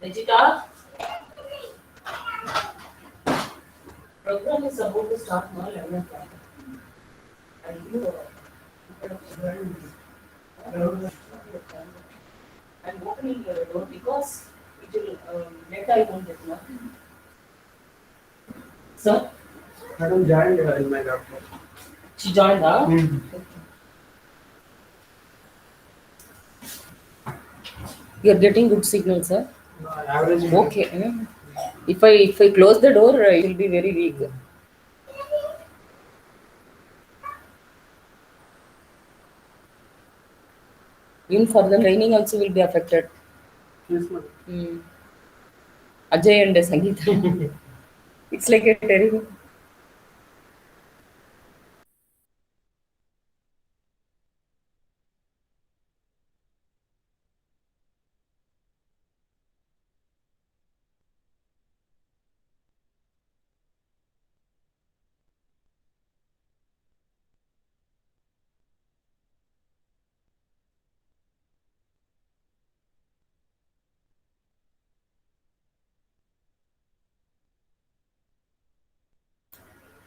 Vegeta, program is about to start now, 11 o'clock. Are you? I'm opening the door because it will later I won't get now. So Madam joined in my laptop. she joined, huh? You're getting good signal, sir. Average. Okay. If I close the door, it will be very weak. Even for the training also will be affected. Yes, madam. Hmm. Ajay and Sangeeta. It's like a terrible.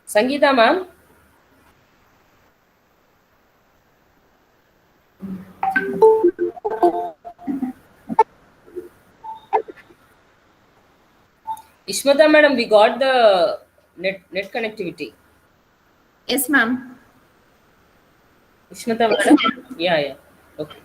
Sangeeta, ma'am. Ishmata, madam, we got the net connectivity. Yes, ma'am. Ishmata, madam. Yeah, yeah. Okay.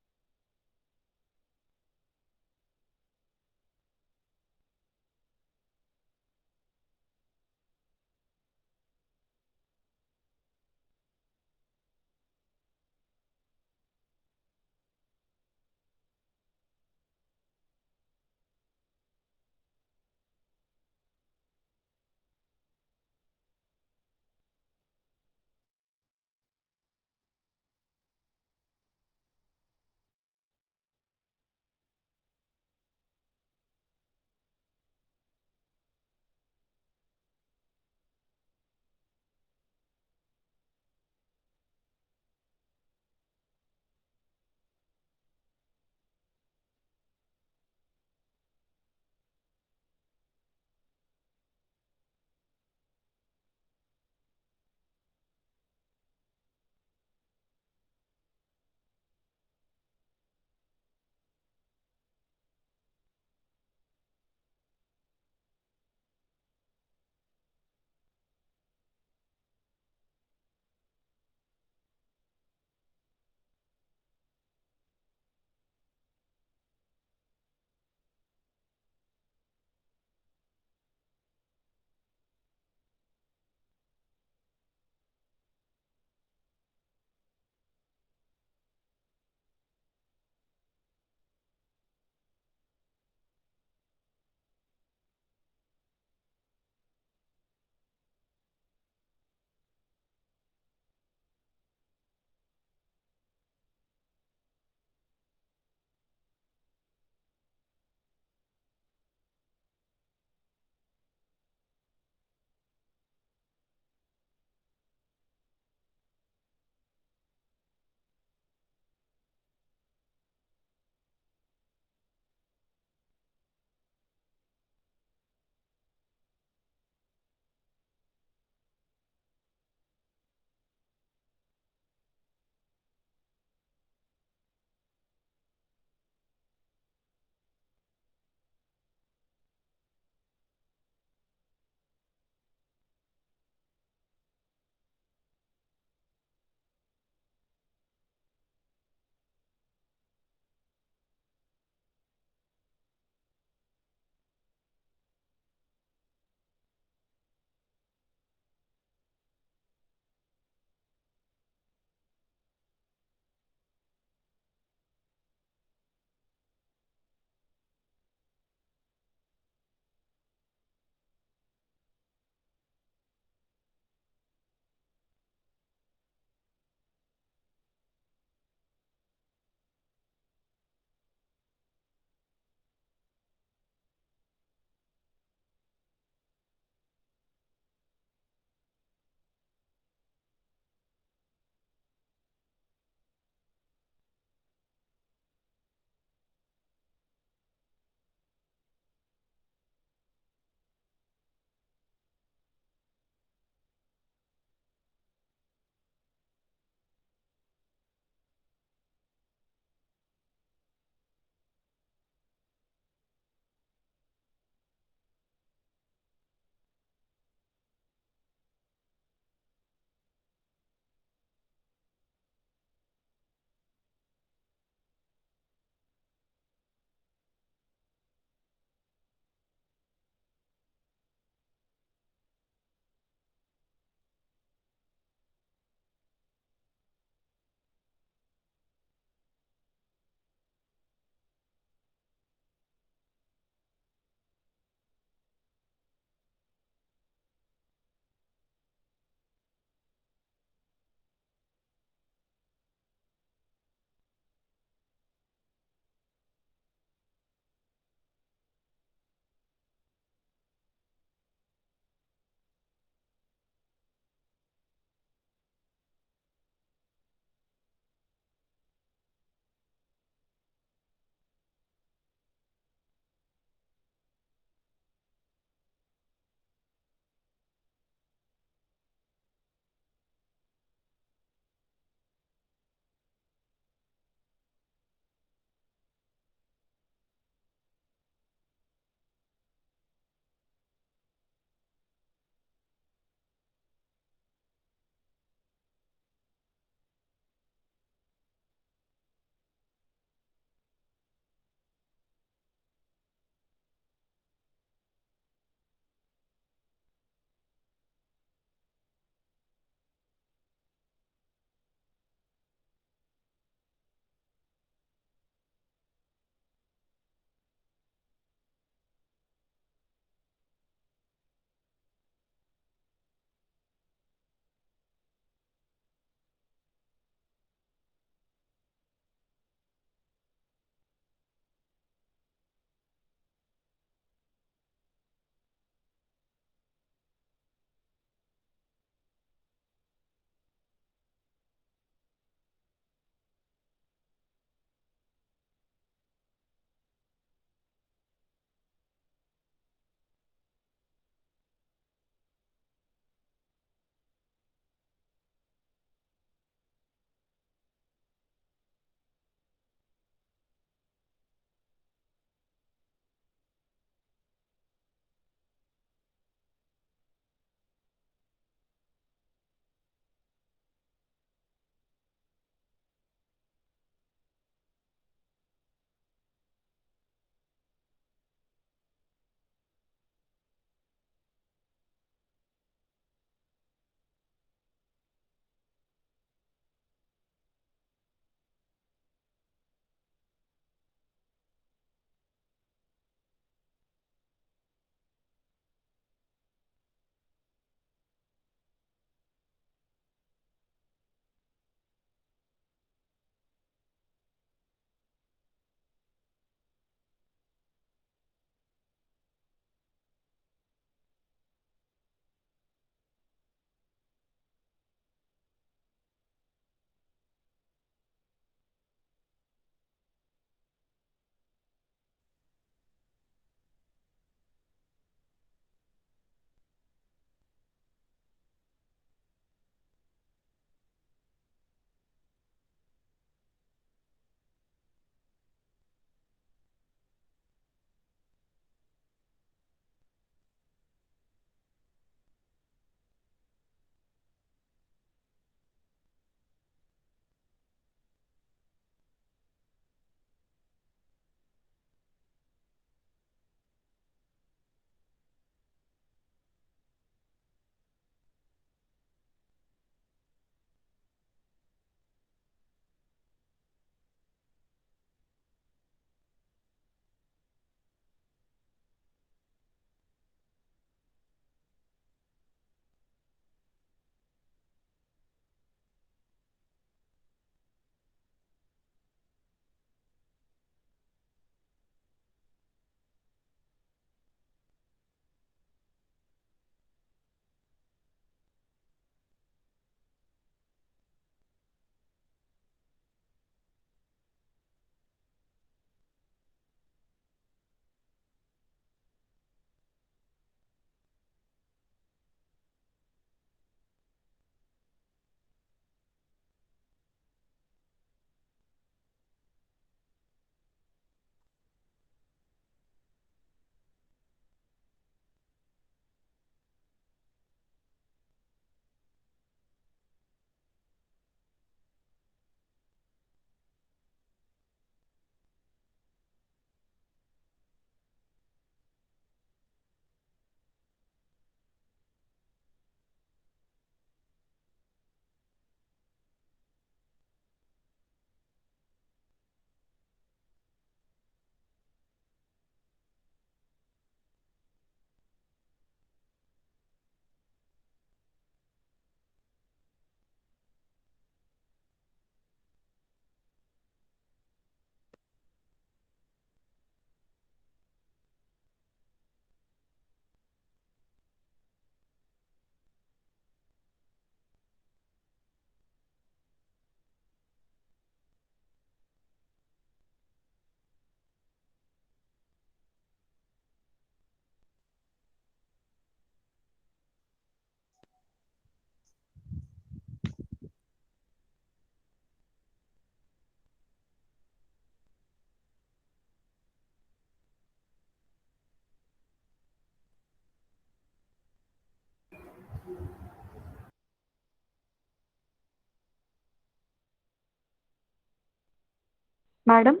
Madam,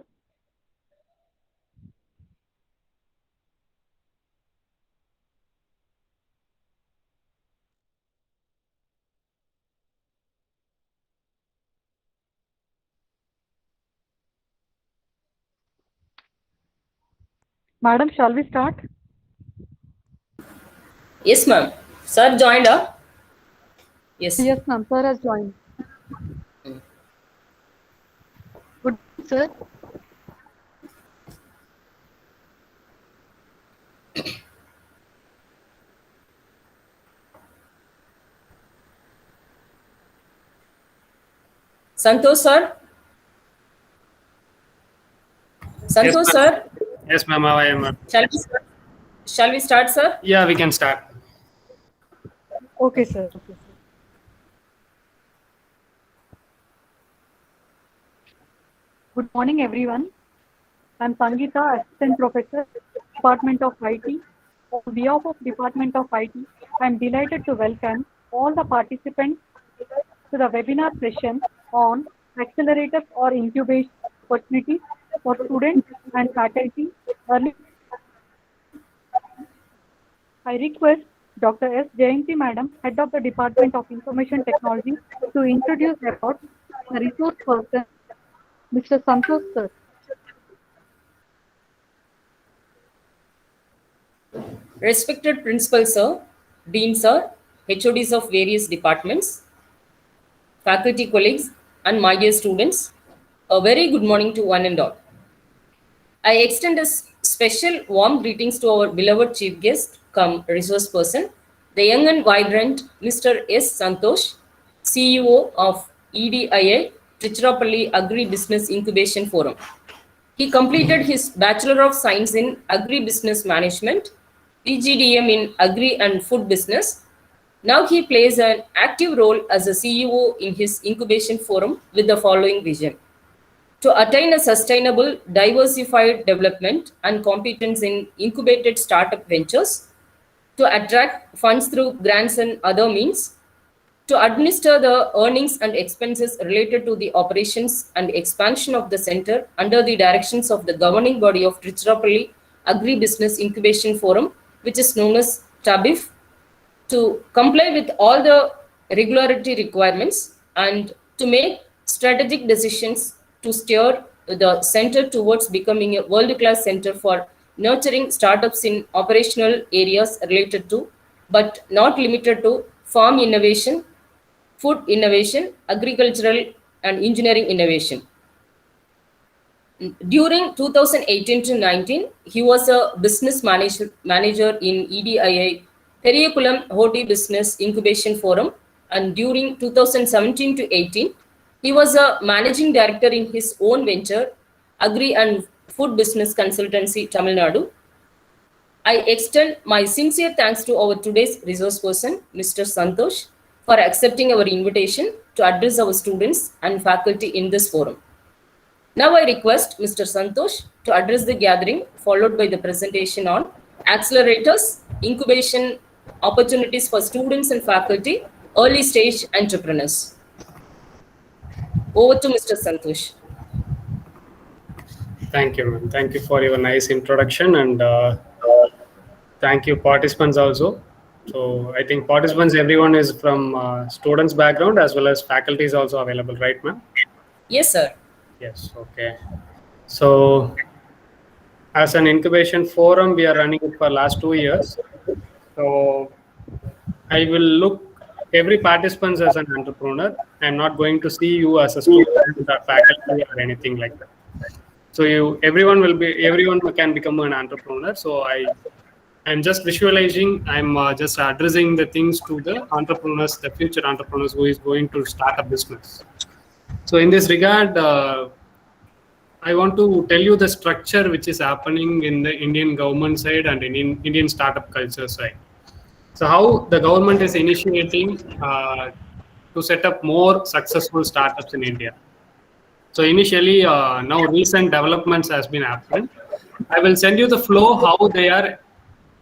Madam, shall we start? Yes, ma'am. Sir joined up. Yes. Yes, ma'am. Sir has joined. Good, sir. Santosh, sir. Santosh, ma'am. sir. Yes, ma'am. I am. Shall we start, sir? Yeah, we can start. Okay, sir. Okay, sir. Good morning, everyone. I'm Sangeeta, Assistant Professor, Department of IT. On behalf of Department of IT, I'm delighted to welcome all the participants to the webinar session on accelerators or incubation opportunities for students and faculty. I request Dr. S. Jayanti Madam, Head of the Department of Information Technology, to introduce about the resource person, Mr. Santosh sir. Respected Principal, sir, Dean, sir, HODs of various departments, faculty colleagues, and my dear students, a very good morning to one and all. I extend a special warm greetings to our beloved chief guest, come resource person, the young and vibrant Mr. S. Santosh, CEO of EDIA, Tiruchirappalli Agri Business Incubation Forum. He completed his Bachelor of Science in Agri-Business Management, PGDM in Agri and Food Business. Now he plays an active role as a CEO in his incubation forum with the following vision: to attain a sustainable, diversified development and competence in incubated startup ventures, to attract funds through grants and other means, to administer the earnings and expenses related to the operations and expansion of the center under the directions of the governing body of Tiruchirappalli Agri Business Incubation Forum, which is known as TABIF, to comply with all the regularity requirements and to make strategic decisions to steer the center towards becoming a world-class center for nurturing startups in operational areas related to, but not limited to, farm innovation, food innovation, agricultural and engineering innovation. During 2018 to 19, he was a business manager in EDIA Periyakulam Hoti Business Incubation Forum, and during 2017 to 18, he was a managing director in his own venture, Agri and Food Business Consultancy, Tamil Nadu. I extend my sincere thanks to our today's resource person, Mr. Santosh, for accepting our invitation to address our students and faculty in this forum. Now I request Mr. Santosh to address the gathering, followed by the presentation on accelerators, incubation opportunities for students and faculty, early stage entrepreneurs. Over to Mr. Santosh. Thank you, ma'am. Thank you for your nice introduction, and thank you participants also. So I think participants, everyone is from students background as well as faculty is also available, right, ma'am? Yes, sir. Yes, okay. So as an incubation forum, we are running it for last 2 years. So I will look every participant as an entrepreneur. I'm not going to see you as a student or faculty or anything like that. So everyone can become an entrepreneur. So I'm just visualizing, I'm just addressing the things to the entrepreneurs, the future entrepreneurs who is going to start a business. So in this regard, I want to tell you the structure which is happening in the Indian government side and in Indian startup culture side. So how the government is initiating to set up more successful startups in India. So initially, now recent developments has been happening. I will send you the flow, how they are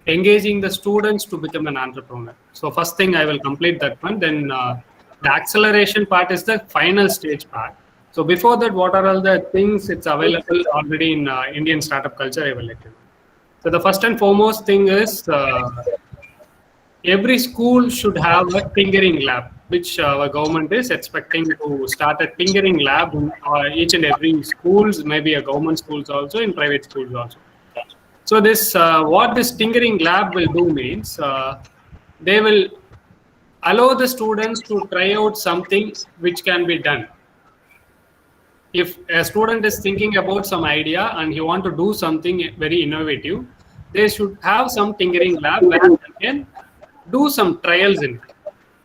engaging the students to become an entrepreneur. So first thing I will complete that one. Then the acceleration part is the final stage part. So before that, what are all the things it's available already in Indian startup culture? I will let you know. So the first and foremost thing is every school should have a tinkering lab, which our government is expecting to start a tinkering lab in each and every schools, maybe a government schools also, in private schools also. So this, what this tinkering lab will do means, they will allow the students to try out something which can be done. If a student is thinking about some idea and he want to do something very innovative, they should have some tinkering lab where they can do some trials in it.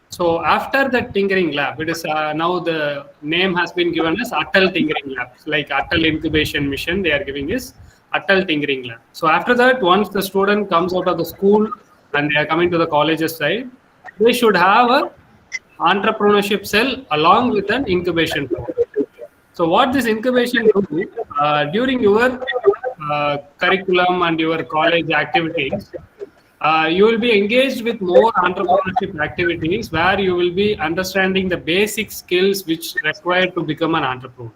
So after that tinkering lab, it is now the name has been given as Atal Tinkering Lab, like Atal Incubation Mission. They are giving is Atal Tinkering Lab. So after that, once the student comes out of the school and they are coming to the colleges side, they should have a entrepreneurship cell along with an incubation program. So what this incubation do during your curriculum and your college activities, you will be engaged with more entrepreneurship activities where you will be understanding the basic skills which required to become an entrepreneur.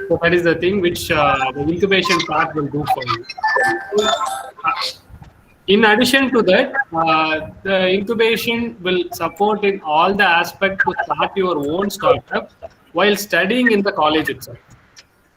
So that is the thing which the incubation part will do for you. In addition to that, the incubation will support in all the aspects to start your own startup while studying in the college itself.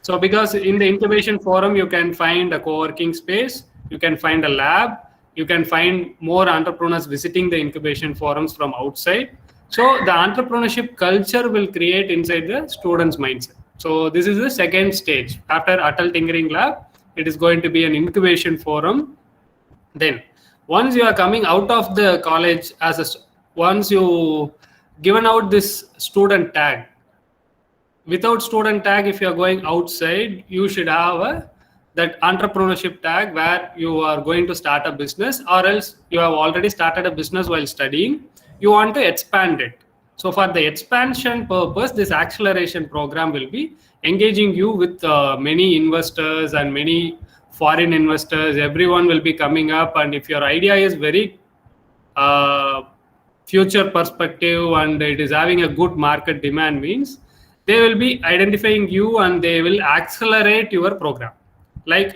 So because in the incubation forum, you can find a co-working space, you can find a lab, you can find more entrepreneurs visiting the incubation forums from outside. So the entrepreneurship culture will create inside the students' mindset. So this is the second stage. After Atal Tinkering Lab, it is going to be an incubation forum. Then once you are coming out of the college, once you given out this student tag, without student tag, if you are going outside, you should have that entrepreneurship tag where you are going to start a business, or else you have already started a business while studying, you want to expand it. So for the expansion purpose, this acceleration program will be engaging you with many investors and many foreign investors. Everyone will be coming up, and if your idea is very future perspective and it is having a good market demand, means they will be identifying you and they will accelerate your program. Like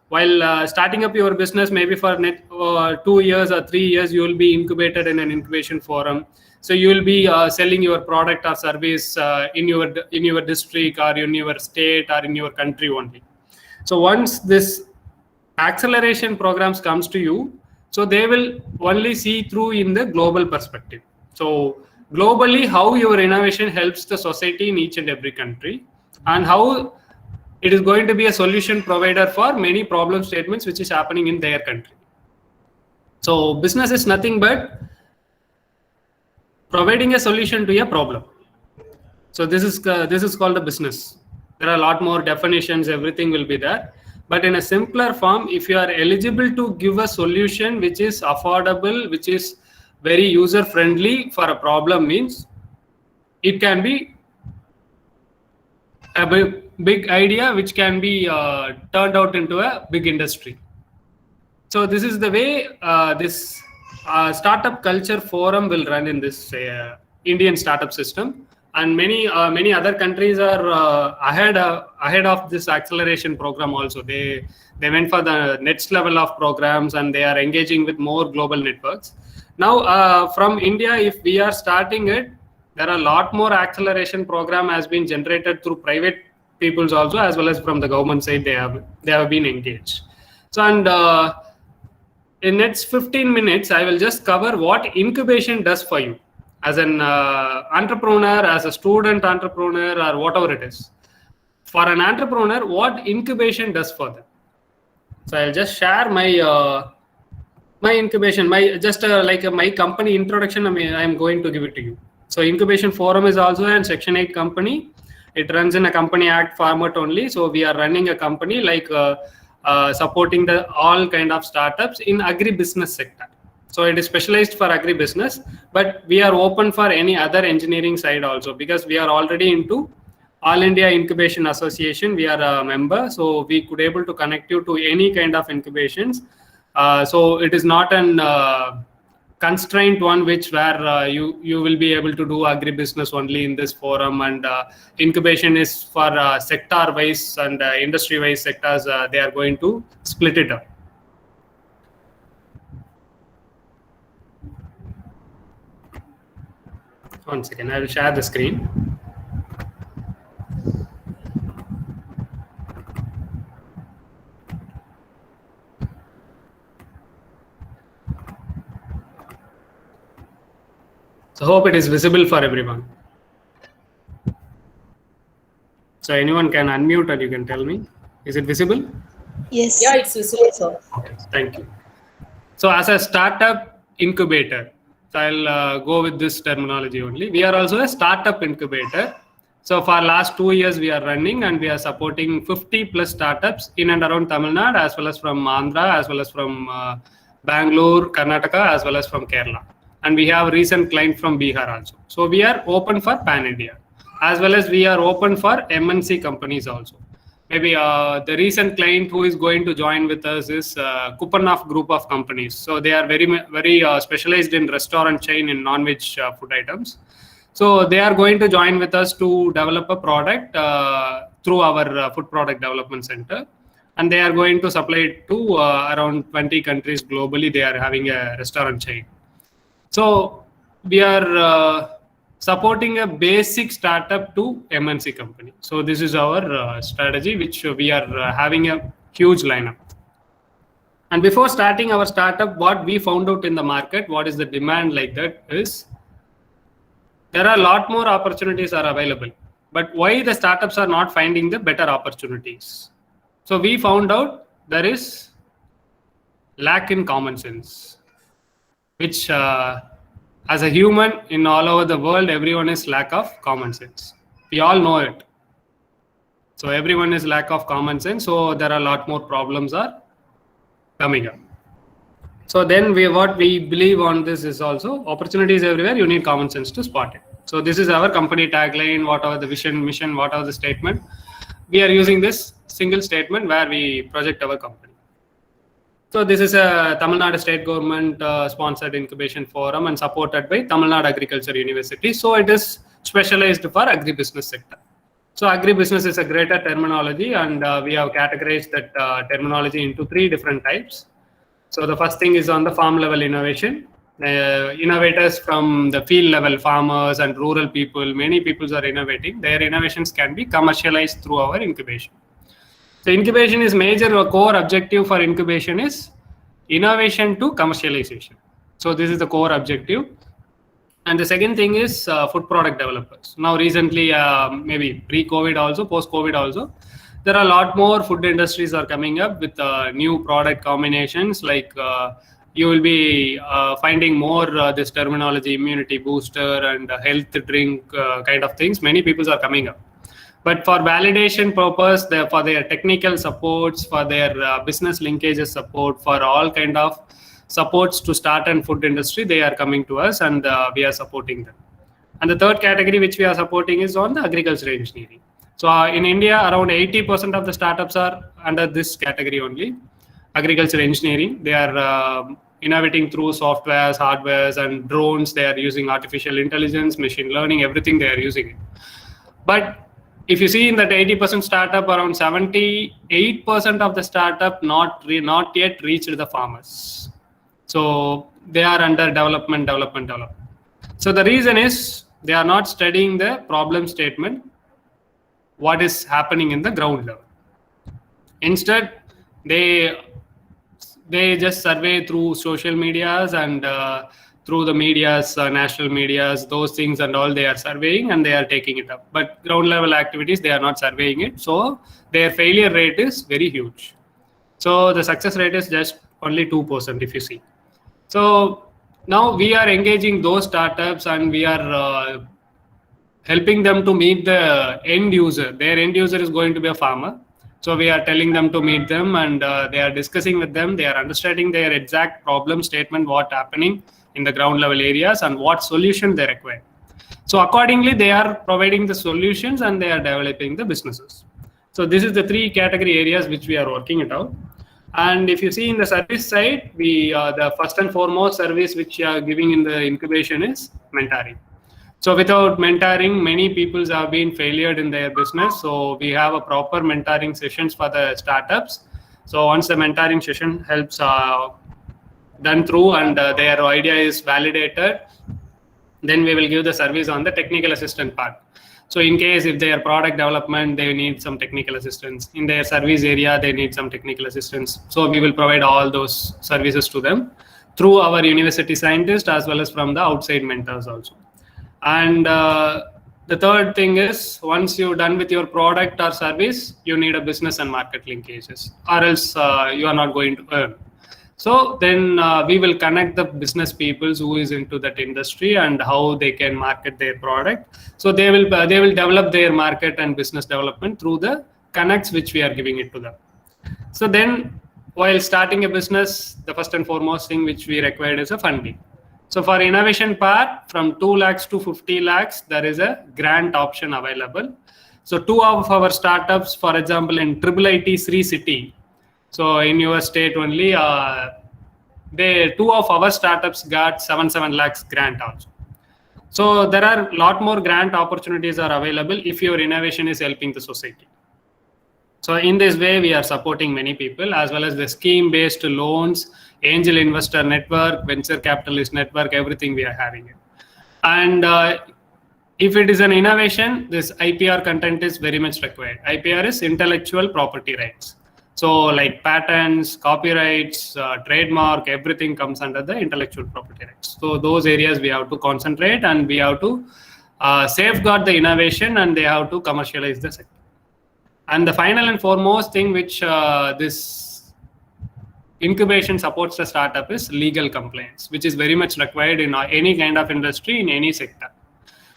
while starting up your business, maybe for 2 years or 3 years, you will be incubated in an incubation forum. So you will be selling your product or service in your district or in your state or in your country only. So once this acceleration programs comes to you, so they will only see through in the global perspective. So globally, how your innovation helps the society in each and every country, and how it is going to be a solution provider for many problem statements which is happening in their country. So business is nothing but providing a solution to a problem. So this is called a business. There are a lot more definitions, everything will be there. But in a simpler form, if you are eligible to give a solution which is affordable, which is very user friendly for a problem, means it can be a big idea which can be turned out into a big industry. So this is the way this startup culture forum will run in this Indian startup system, and many other countries are ahead of this acceleration program also. They went for the next level of programs and they are engaging with more global networks. Now from India, if we are starting it, there are a lot more acceleration program has been generated through private peoples also, as well as from the government side. They have been engaged. So and in next 15 minutes, I will just cover what incubation does for you as an entrepreneur, as a student entrepreneur, or whatever it is. For an entrepreneur, what incubation does for them. So I'll just share my my incubation, my company introduction. I am going to give it to you. So incubation forum is also an Section 8 company. It runs in a Company Act format only. So we are running a company like supporting all kind of startups in agri-business sector. So it is specialized for agri-business, but we are open for any other engineering side also, because we are already into All India Incubation Association. We are a member, so we could able to connect you to any kind of incubations. So it is not an constraint one, which where you will be able to do agribusiness only in this forum, and incubation is for sector wise and industry wise sectors. They are going to split it up. One second, I will share the screen. So hope it is visible for everyone. So anyone can unmute and you can tell me, is it visible? Yes. Yeah, it's visible, sir. Okay, thank you. So as a startup incubator, so I'll go with this terminology only. We are also a startup incubator. So for last 2 years we are running, and we are supporting 50 plus startups in and around Tamil Nadu, as well as from Andhra, as well as from Bangalore, Karnataka, as well as from Kerala. And we have recent client from Bihar also. So we are open for Pan India, as well as we are open for MNC companies also. Maybe the recent client who is going to join with us is Kupanov group of companies. So they are very specialized in restaurant chain in non-veg food items. So they are going to join with us to develop a product through our food product development center. And they are going to supply it to around 20 countries globally. They are having a restaurant chain. So we are supporting a basic startup to MNC company. So this is our strategy, which we are having a huge lineup. And before starting our startup, what we found out in the market, what is the demand like that is, there are a lot more opportunities are available. But why the startups are not finding the better opportunities? So we found out there is lack in common sense, which as a human in all over the world, everyone is lack of common sense. We all know it. So everyone is lack of common sense. So there are a lot more problems are coming up. So then what we believe on this is also opportunities everywhere. You need common sense to spot it. So this is our company tagline. Whatever the vision, mission, whatever the statement, we are using this single statement where we project our company. So this is a Tamil Nadu state government sponsored incubation forum and supported by Tamil Nadu Agriculture University. So it is specialized for agribusiness sector. So agribusiness is a greater terminology, and we have categorized that terminology into 3 different types. So the first thing is on the farm level innovation. Innovators from the field level, farmers and rural people, many people are innovating. Their innovations can be commercialized through our incubation. So incubation is major or core objective for incubation is innovation to commercialization. So this is the core objective. And the second thing is food product developers. Now recently, maybe pre-COVID also, post-COVID also, there are a lot more food industries are coming up with new product combinations. Like you will be finding more this terminology, immunity booster and health drink kind of things. Many people are coming up. But for validation purpose, for their technical supports, for their business linkages support, for all kind of supports to start and food industry, they are coming to us, and we are supporting them. And the third category which we are supporting is on the agriculture engineering. So in India, around 80% of the startups are under this category only, agriculture engineering. They are innovating through softwares, hardwares, and drones. They are using artificial intelligence, machine learning, everything they are using it. But if you see in that 80% startup, around 78% of the startup not yet reached the farmers. So they are under development. So the reason is they are not studying the problem statement, what is happening in the ground level. Instead, they just survey through social medias and through the medias, national medias, those things and all they are surveying and they are taking it up. But ground level activities, they are not surveying it. So their failure rate is very huge. So the success rate is just only 2% if you see. So now we are engaging those startups and we are helping them to meet the end user. Their end user is going to be a farmer. So we are telling them to meet them and they are discussing with them. They are understanding their exact problem statement, what happening in the ground level areas and what solution they require. So accordingly, they are providing the solutions and they are developing the businesses. So this is the 3 category areas which we are working it out. And if you see in the service side, the first and foremost service which we are giving in the incubation is mentoring. So without mentoring, many people have been failed in their business. So we have a proper mentoring sessions for the startups. So once the mentoring session helps done through and their idea is validated, then we will give the service on the technical assistant part. So in case if their product development, they need some technical assistance. In their service area, they need some technical assistance. So we will provide all those services to them through our university scientists as well as from the outside mentors also. And the third thing is, once you're done with your product or service, you need a business and market linkages, or else you are not going to earn. So then we will connect the business people who is into that industry and how they can market their product. So they will develop their market and business development through the connects which we are giving it to them. So then while starting a business, the first and foremost thing which we required is a funding. So for innovation part, from 2 lakhs to 50 lakhs, there is a grant option available. So 2 of our startups, for example, in IIIT Sri City, so in your state only, 2 of our startups got 7 lakhs grant also. So there are a lot more grant opportunities are available if your innovation is helping the society. So in this way, we are supporting many people, as well as the scheme-based loans, angel investor network, venture capitalist network, everything we are having it. And if it is an innovation, this IPR content is very much required. IPR is intellectual property rights. So like patents, copyrights, trademark, everything comes under the intellectual property rights. So those areas we have to concentrate, and we have to safeguard the innovation, and they have to commercialize the sector. And the final and foremost thing which this incubation supports the startup is legal compliance, which is very much required in any kind of industry, in any sector.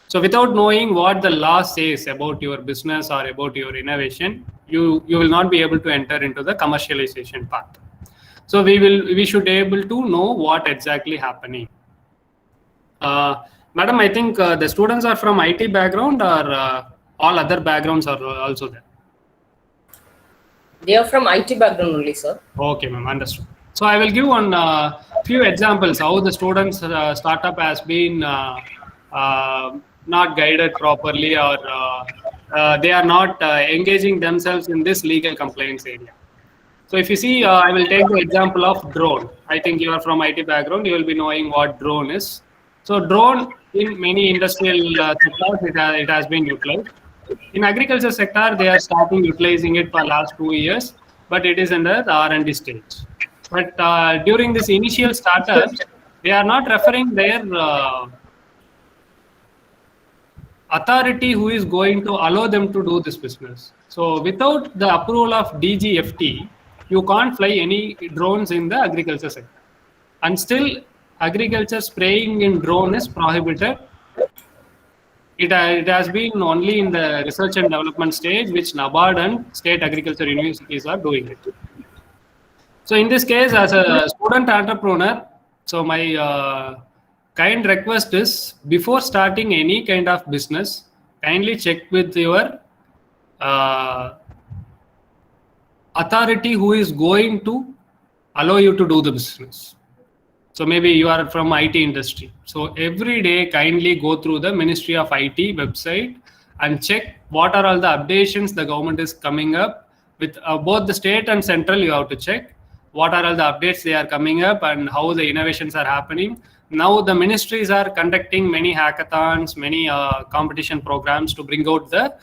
So without knowing what the law says about your business or about your innovation, you will not be able to enter into the commercialization path. So we should be able to know what exactly happening. Madam, I think the students are from IT background, or all other backgrounds are also there? They are from IT background only, sir. Okay, ma'am, understood. So I will give one few examples how the students startup has been not guided properly, or they are not engaging themselves in this legal compliance area. So if you see, I will take the example of drone. I think you are from IT background, you will be knowing what drone is. So drone in many industrial sectors, it has been utilized. In agriculture sector, they are starting utilizing it for last 2 years, but it is under the R&D stage. But during this initial startups, they are not referring their authority who is going to allow them to do this business. So without the approval of DGFT, you can't fly any drones in the agriculture sector. And still, agriculture spraying in drone is prohibited. It has been only in the research and development stage, which NABARD and state agriculture universities are doing it. So in this case, as a student entrepreneur, so my kind request is, before starting any kind of business, kindly check with your authority who is going to allow you to do the business. So maybe you are from IT industry. So every day, kindly go through the Ministry of IT website and check what are all the updations the government is coming up with. Both the state and central, you have to check what are all the updates they are coming up and how the innovations are happening. Now the ministries are conducting many hackathons, many competition programs to bring out the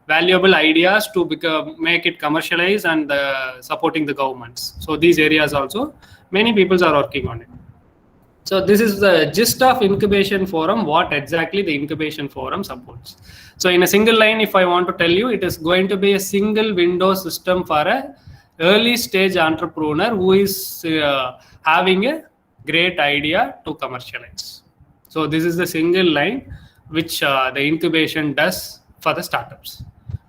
valuable ideas to make it commercialized and supporting the governments. So these areas also, many people are working on it. So this is the gist of Incubation Forum, what exactly the Incubation Forum supports. So in a single line, if I want to tell you, it is going to be a single window system for a early stage entrepreneur who is having a great idea to commercialize. So this is the single line which the incubation does for the startups.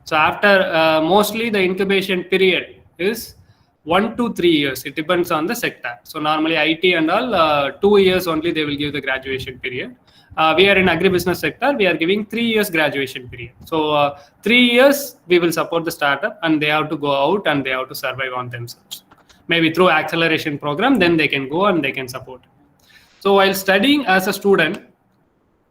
So after mostly the incubation period is 1 to 3 years. It depends on the sector. So normally IT and all 2 years only they will give the graduation period. We are in agribusiness sector. We are giving 3 years graduation period. So 3 years we will support the startup, and they have to go out and they have to survive on themselves. maybe through acceleration program, then they can go and they can support. So while studying as a student,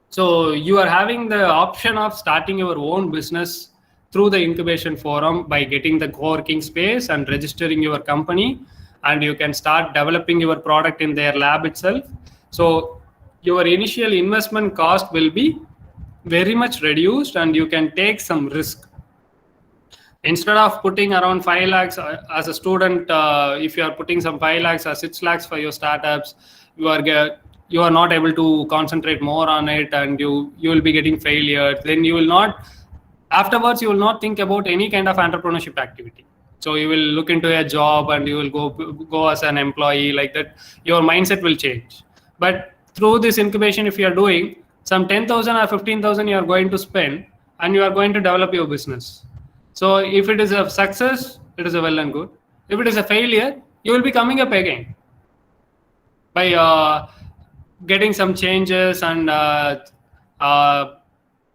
so you are having the option of starting your own business through the incubation forum by getting the co-working space and registering your company, and you can start developing your product in their lab itself. So your initial investment cost will be very much reduced and you can take some risk. Instead of putting around 5 lakhs as a student, if you are putting some 5 lakhs or 6 lakhs for your startups, you are not able to concentrate more on it, and you will be getting failure. Then you will not, afterwards you will not think about any kind of entrepreneurship activity. So you will look into a job and you will go as an employee, like that. Your mindset will change. But through this incubation, if you are doing some 10,000 or 15,000, you are going to spend and you are going to develop your business. So if it is a success, it is a well and good. If it is a failure, you will be coming up again by getting some changes and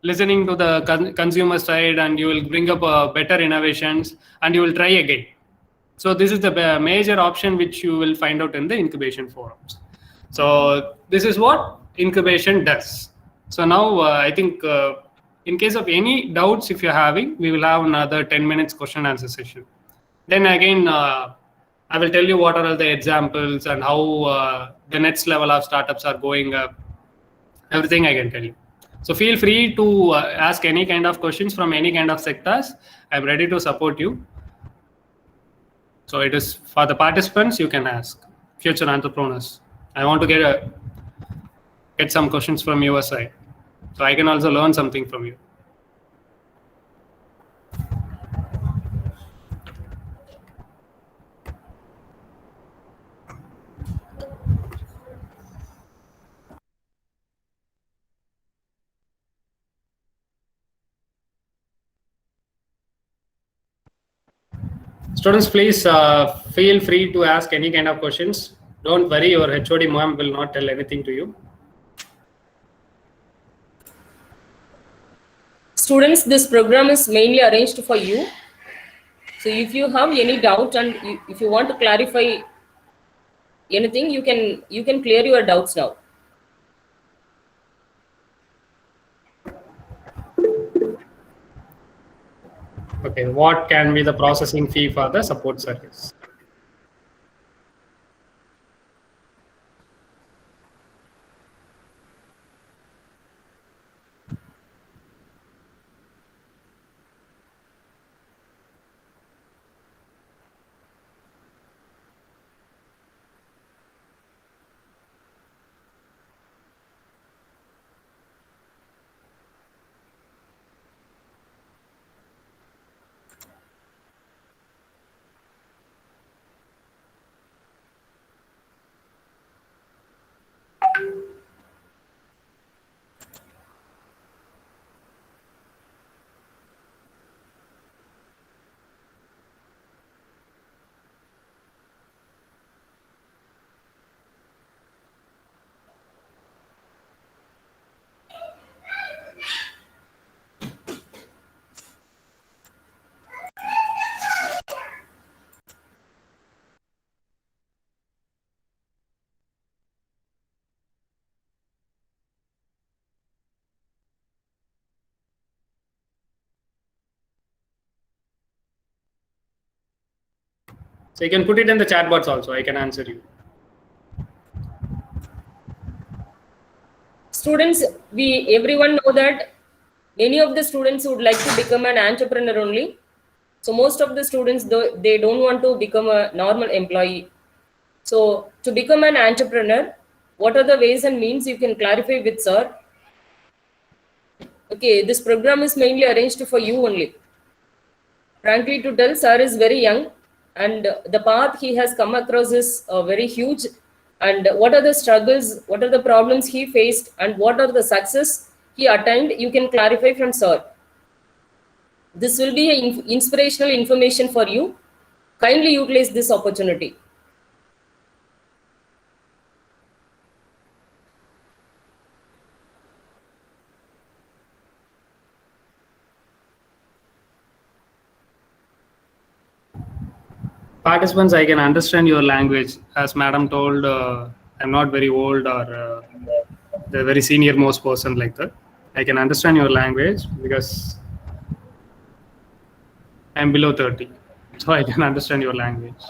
listening to the consumer side, and you will bring up better innovations and you will try again. So this is the major option which you will find out in the incubation forums. So this is what incubation does. So now I think in case of any doubts, if you're having, we will have another 10 minutes question answer session. Then again, I will tell you what are all the examples and how the next level of startups are going up. Everything I can tell you. So feel free to ask any kind of questions from any kind of sectors. I'm ready to support you. So it is for the participants, you can ask, future entrepreneurs. I want to get some questions from your side, so I can also learn something from you. Students, please feel free to ask any kind of questions. Don't worry, your HOD ma'am will not tell anything to you. Students, this program is mainly arranged for you. So if you have any doubt and if you want to clarify anything, you can clear your doubts now. Okay, what can be the processing fee for the support service? So you can put it in the chat box also. I can answer you. Students, everyone know that many of the students would like to become an entrepreneur only. So most of the students, they don't want to become a normal employee. So to become an entrepreneur, what are the ways and means you can clarify with sir? Okay, this program is mainly arranged for you only. Frankly to tell, sir is very young and the path he has come across is very huge. And what are the struggles, what are the problems he faced, and what are the success he attained, you can clarify from sir. This will be an inspirational information for you. Kindly utilize this opportunity. Participants, I can understand your language. As madam told, I'm not very old or the very senior most person like that. I can understand your language because I'm below 30. So I can understand your language.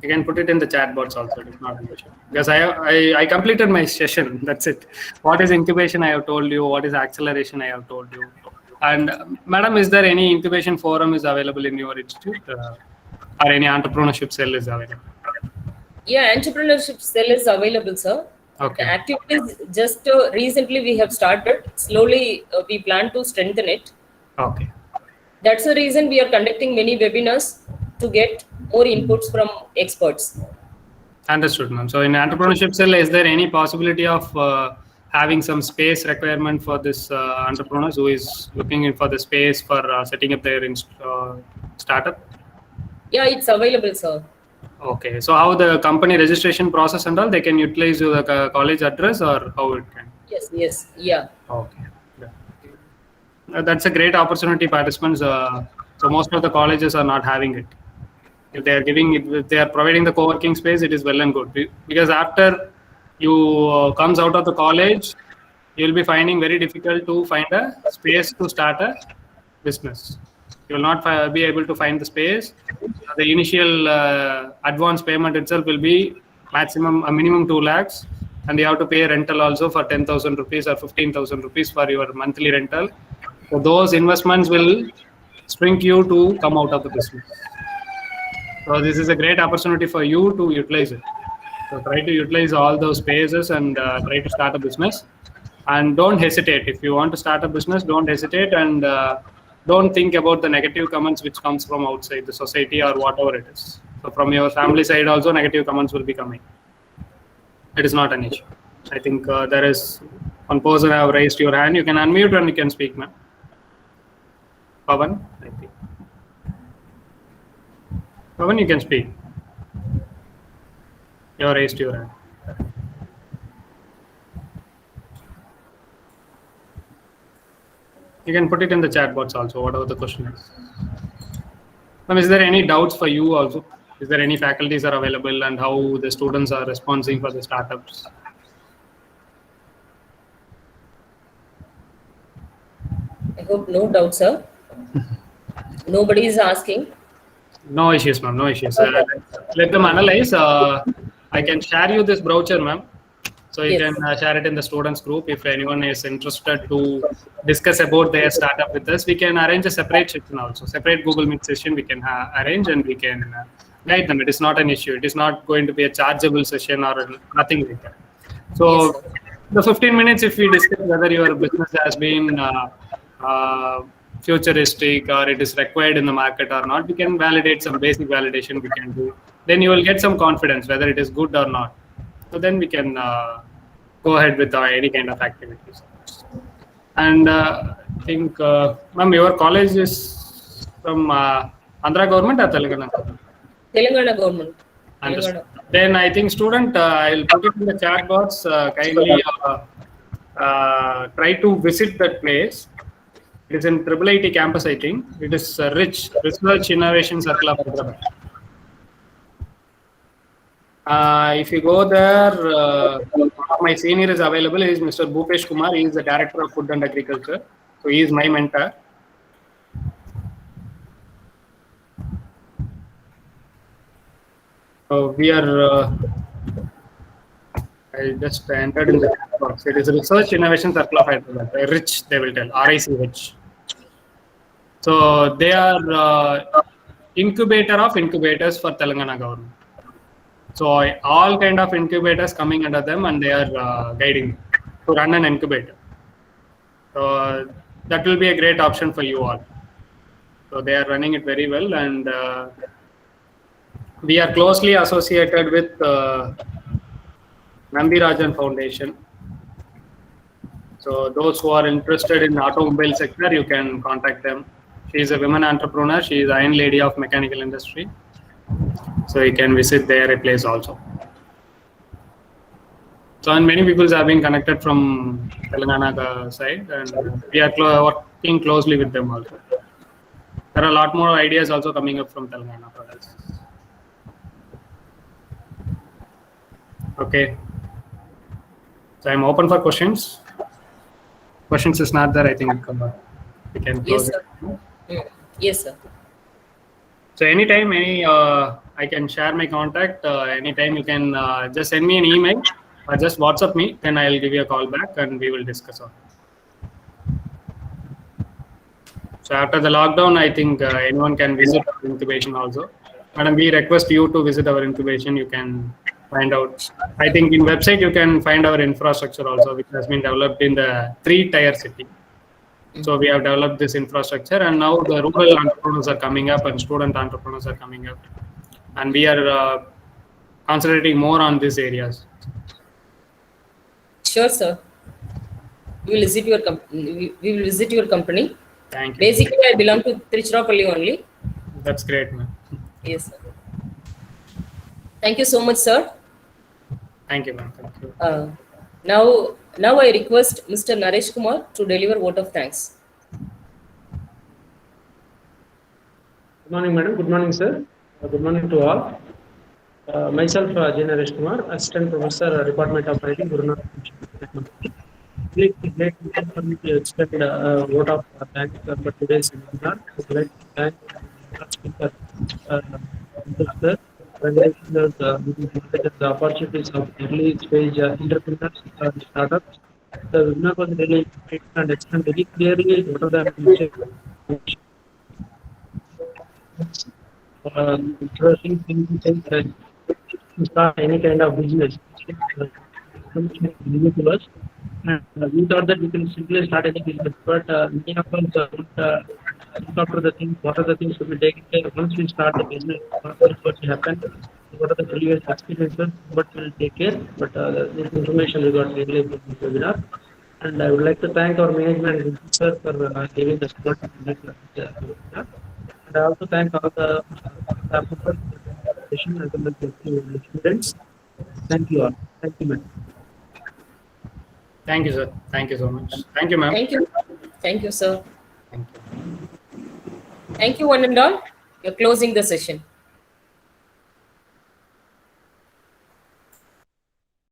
You can put it in the chat box also. It is not an issue. Because I completed my session. That's it. What is incubation? I have told you. What is acceleration? I have told you. And madam, is there any incubation forum is available in your institute, or any entrepreneurship cell is available? Yeah, entrepreneurship cell is available, sir. Okay. The activities just recently we have started. Slowly we plan to strengthen it. Okay. That's the reason we are conducting many webinars to get more inputs from experts. Understood, ma'am. So in entrepreneurship cell, is there any possibility of having some space requirement for this entrepreneurs who is looking in for the space for setting up their startup? Yeah, it's available, sir. Okay. So how the company registration process and all, they can utilize the college address or how it can? Yes, yeah. Okay. Yeah. That's a great opportunity, participants. So most of the colleges are not having it. If they are giving it, if they are providing the co-working space, it is well and good. Because after you comes out of the college, you will be finding very difficult to find a space to start a business. You will not be able to find the space. The initial advance payment itself will be a minimum 2 lakhs, and you have to pay rental also for 10,000 rupees or 15,000 rupees for your monthly rental. So those investments will shrink you to come out of the business. So this is a great opportunity for you to utilize it. So try to utilize all those spaces and try to start a business. And don't hesitate. If you want to start a business, don't hesitate, and don't think about the negative comments which comes from outside the society or whatever it is. So from your family side also, negative comments will be coming. It is not an issue. I think there is one person have raised your hand. You can unmute and you can speak, ma'am. Pavan, I think. Pavan, you can speak. You have raised your hand. You can put it in the chat box also, whatever the question is. Ma'am, is there any doubts for you also? Is there any faculties are available and how the students are responding for the startups? I hope no doubt, sir. Nobody is asking. No issues, ma'am. No issues. Let them analyze. I can share you this brochure, ma'am. So you Yes. can share it in the students group. If anyone is interested to discuss about their startup with us, we can arrange a separate session also. Separate Google Meet session we can arrange, and we can guide them. It is not an issue. It is not going to be a chargeable session or nothing like that. So Yes, sir. the 15 minutes, if we discuss whether your business has been futuristic or it is required in the market or not, we can validate some basic validation we can do. Then you will get some confidence whether it is good or not. So then we can go ahead with any kind of activities. And I think, ma'am, your college is from Andhra government or Telangana government? Telangana government. Understood. Telangana. Then I think student, I'll put it in the chat box. Kindly try to visit that place. It is in IIIT campus, I think. It is RICH, Research Innovation Circle of Hyderabad. If you go there, my senior is available. He is Mr. Bhupesh Kumar. He is the Director of Food and Agriculture. So he is my mentor. So we are, I just entered in the chat box. It is Research Innovation Circle of Hyderabad. RICH, they will tell. RICH. So they are incubator of incubators for Telangana government. So all kind of incubators coming under them, and they are guiding to run an incubator. So that will be a great option for you all. So they are running it very well, and we are closely associated with Nambirajan Foundation. So those who are interested in automobile sector, you can contact them. She is a women entrepreneur. She is Iron Lady of Mechanical Industry. So you can visit their place also. So, and many people have been connected from Telangana side, and we are working closely with them also. There are a lot more ideas also coming up from Telangana for us. Okay. So I'm open for questions. Questions is not there. I think we can Yes, close sir. it. Yes, sir. So anytime, I can share my contact. Anytime you can just send me an email or just WhatsApp me. Then I'll give you a call back and we will discuss on. So after the lockdown, I think anyone can visit our incubation also. Madam, we request you to visit our incubation. You can find out. I think in website you can find our infrastructure also, which has been developed in the 3-tier city. So we have developed this infrastructure, and now the rural entrepreneurs are coming up and student entrepreneurs are coming up, and we are concentrating more on these areas. Sure, sir. We will visit your company. We will visit your company. Thank you. Basically, I belong to Tiruchirappalli only. That's great, man. Yes, sir. Thank you so much, sir. Thank you, man. Thank you. Now I request Mr. Naresh Kumar to deliver vote of thanks. Good morning, madam. Good morning, sir. Good morning to all. Myself, J. Naresh Kumar, Assistant Professor, Department of IT, Guru Nanak Technology. It's a great pleasure for me to extend a vote of thanks for today's seminar. I would like to thank the speaker, sir, the opportunities of early stage entrepreneurs and startups. The webinar was really great and explained very clearly what are the future interesting thing to start any kind of business. To us. We thought that we can simply start any business, but many of us don't look after the things. What are the things to be taken care of once we start the business? What will happen? What are the previous experiences? What will take care? But this information we got really in this webinar. And I would like to thank our management sir for giving the support to this webinar. And I also thank all the session as well as the students. Thank you all. Thank you, ma'am. Thank you, sir. Thank you so much. Thank you, ma'am. Thank you. Thank you, sir. Thank you. Thank you, one and all. You're closing the session.